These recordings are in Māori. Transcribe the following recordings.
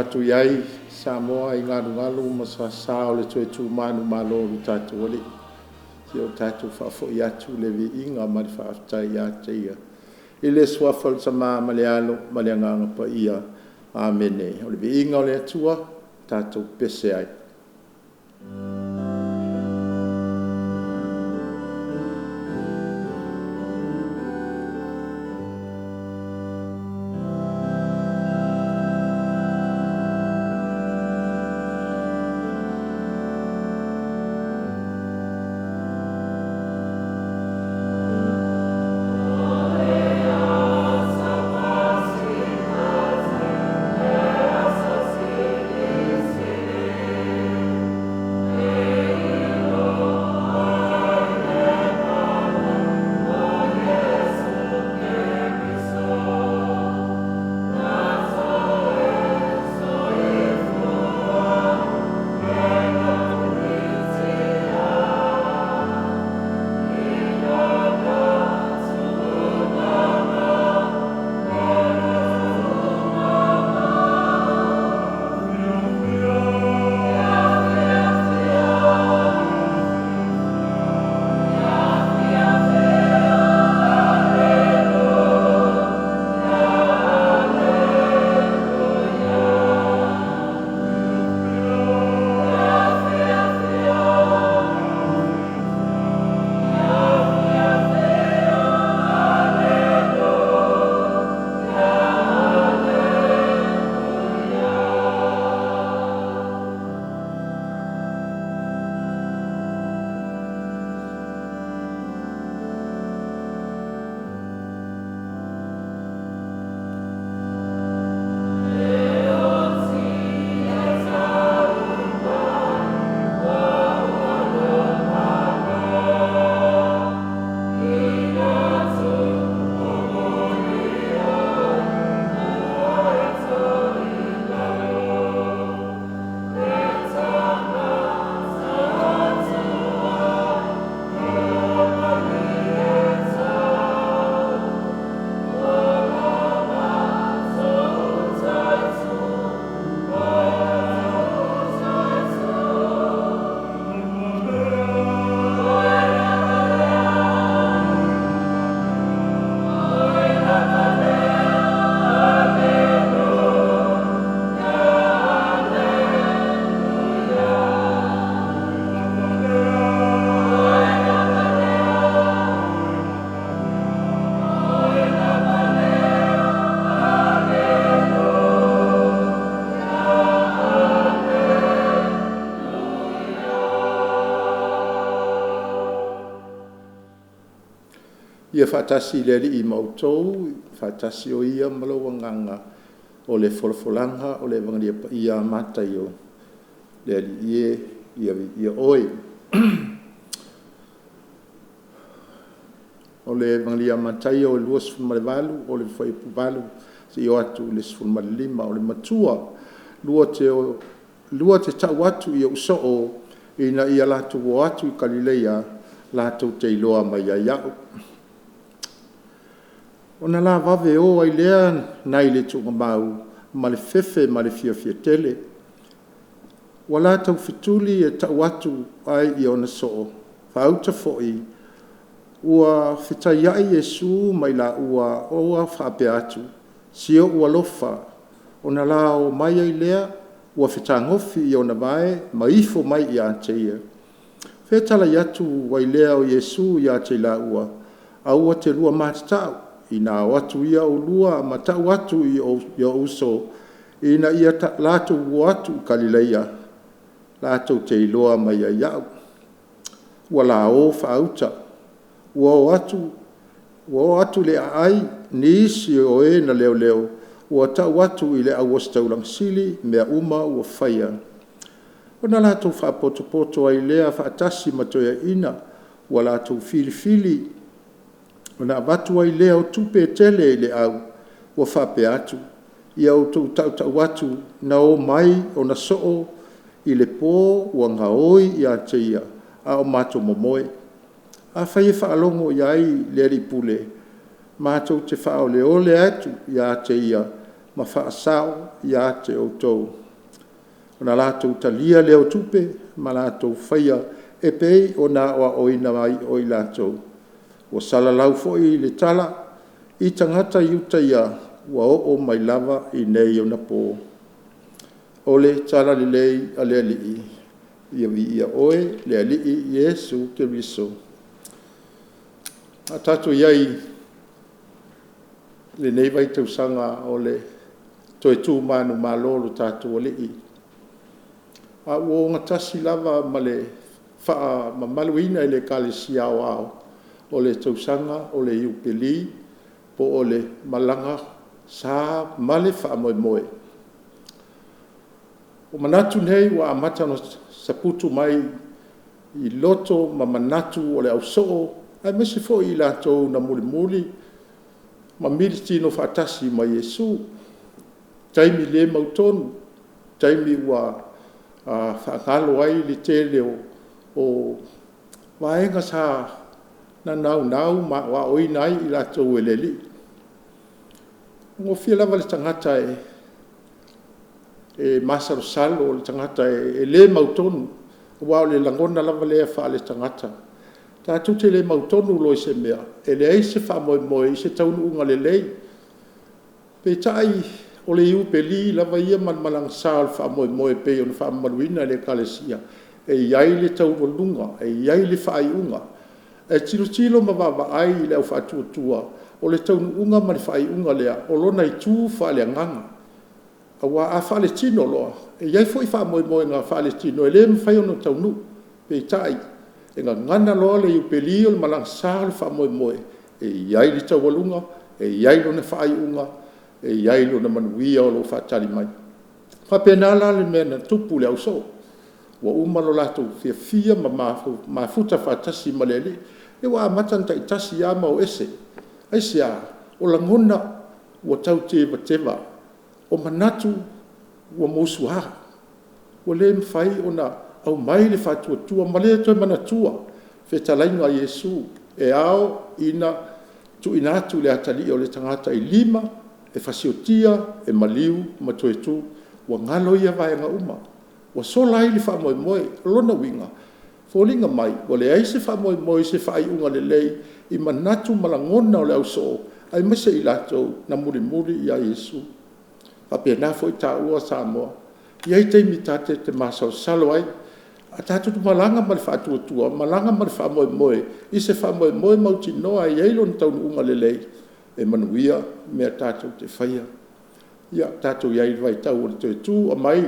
atu iai Samoa i ngalu ma sa o le tue tu manu malo i tatu oli. Si o tatu whafo i atu le vi inga ma le whaftai i ate ia. I le swafal sa ma le alo ma le anganga pa ia. Amene. O le vi inga o le atua tatu pese ai. Ia whatasi le li I mautou, whatasi o ia malawanganga o le folfolanga o le vangalia pa ia mata yo. Le li ia oi. O le vangalia mata yo o luas fulmalevalu o le whaipuvalu se yo atu le fulmalima o le matua. Lua te tau atu ia usao ina ia latu o atu I Kalileia latu te iloa mai iau. Ona la vave o ai lea nai le tunga mau, ma le fefe, ma le fia tele. Wala tau fituli e tau atu ai I ona soo. Whauta foi, ua fitai ai Yesu mai la ua oa whape atu. Sio ua lofa, ona la o mai ai lea, ua fitangofi I ona vai, ma ifo mai I anteia. Whetala yatu wai lea o Yesu I ate la ua, a ua te lua matatau. Ina watu ia o lua ma tau watu I o uso ina ia latu watu Kalileia latu te iloa mai a iau wala o whauta ua atu le ai nisi o e na leo ua tau watu I le awastaulang sili mea uma ua whaia ona latu whapoto ai lea whaatasi matoia ina wala latu fili Ona watu ai lea o tupe tele le au, ua whape atu. Ia o tau watu na o mai o na soo I le pō ua ngaoi I a te ia, a o mato momoe. A whai whaalongo iai le ripule, mātou te whaole ole atu I a te ia, ma whaasao ia te outou. Ona lātou talia leo tupe, ma lātou whaia e pei o nā oa oina mai o i lātou. Wa salalau fo'i le tala, i tangata iuta ia, wa o mai lava i nei o na pō. O le tala le lei a le alii, ia vi ia oe le alii Iesu Keriso. A tatu iai, le nei vai tausanga o le toe tū manu mālolo tatu o lei. A ua ngatasi lava ma le wha ma maluina i le kalesi au au o le tausanga o le iupeli po o le malanga sa male wha moe moe. O manatu nei wa amata no saputu mai i loto ma manatu o le au soo ai mese fo i lato na muli muli ma militi no fatasi ma Yesu taimi le mautonu taimi wa whakalo ai li tele o waenga sa na nau ma wa oinai i lato weleli. Ngo fia lava le tangata e masaro salo le tangata e le mautonu wa le langona lava le fa le tangata. Ta tutte le mautonu lo se mea e le ai se fa moi se taunu unga le lei. Pe tai o le iu peli lava ia man malang sal fa moi pe on fa maluina le kalesia e iai le tau lunga e iai le fa unga e tilo ma va ai le fa tua o le tau unga ma le fa unga le o lona i tu fa le nganga a wa a fa le tino lo e iai foi fa moi nga fa le tino e le fa no tau nu pe tai e ngana lo le iu peli o malang sal fa moi e iai le tau lunga e iai lo na fa unga e iai lo na manuia o lo whaatari mai. Whapenala le mea na tupu le au so. Wa umalo lato fia ma futa whaatasi malele. E wa amatanta i tasi ama o ese. Aise a, o langona wa tau teva. O manatu wa mousuha. Wa le mwhai o na au mai le whaatua male toi manatua. Whetalainga Yesu e ao ina tu inatu le atali o le tangata i 5 e fasiotia e maliu ma toetu wa ngalo ia vaenga uma wa sola ili fa moe lona winga folinga mai wa le ai se fa moe se fa unga le lei i manatu malangona o le au so ai mese i lato na muri ia Yesu a pe na foi ta ua sa mo ia te imitate te masao salo ai a tatu tu malanga ma le fa tua malanga ma le fa moe i se fa moe mauti noa i eilo na tau unga le lei e manuia mea tātou te whaia. Ia tātou iai vai tau o le toi tū, a mai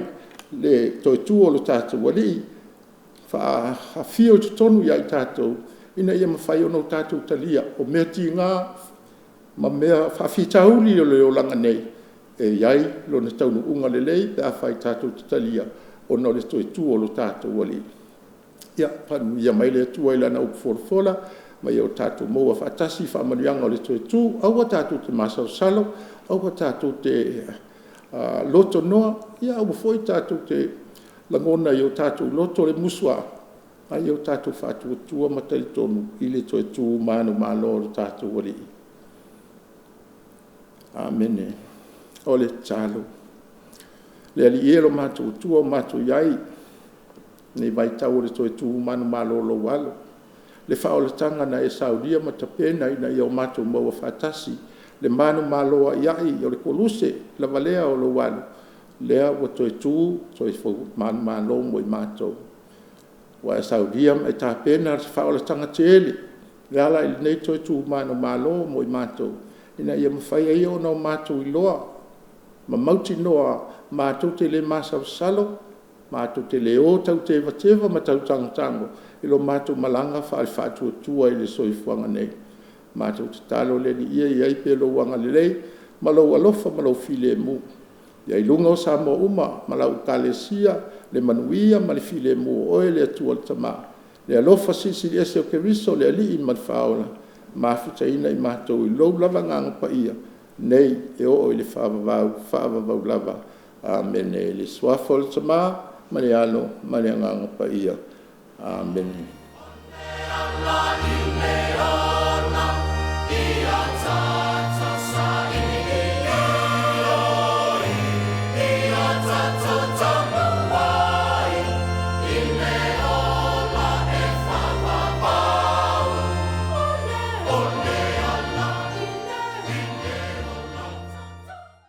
le toi tū o le tātou wali, wha whio te tonu iai tātou, ina ia mawhai ono tātou talia, o mea ti ngā, ma mea whawhitauli o le o langa nei, e iai lo na taunu unga le lei, pe a whai tātou te talia, o no le toi tū o le tātou wali. Ia, panu ia mai le tua ila na upufola, mai o tātou moua whaatasi whaamarianga o le toi tū, au a tātou te masao salo, au a tātou te loto noa, ia au foi tātou te langona i o tātou loto le musua, ai o tātou whātua tua matai tonu, i le toi tū manu malo o tātou wari. Amene. O le tālo. Le ali ielo mātou tua mātou iai, nei vai tau o le toi tū manu malo lo walo. Le whaolatanga na e Saudia ma tapena ina i au mātou maua whātasi. Le manu māloa iai o le koluse, la valea o lo walu. Lea wa toi tū, toi whau manu mālo mo i mātou. Wa e Saudia ma e tapena le whaolatanga te ele. Le ala ili nei toi tū manu mālo mo i mātou. Ina ia mawhai ai o nao mātou i loa. Ma mauti noa mātou te le māsau salo, mātou te le o tau teva ma tau tango. Ilo mātou malanga whaatua tua i le soifuanga nei. Mātou te talo le ni ia i aipe lo wanga le lei, malau alofa malau file mu. Ia i lunga o sa mo uma, malau kalesia, le manuia ma le file mu oe le atua le tama. Le alofa sisi li ese o Keriso le ali i madfaola. Mafuta ina i mātou i lou lava nganga pa ia. Nei e o i le whaavavau lava. Amen e le suafo le tama, mani ano, mani nganga pa ia. Amen.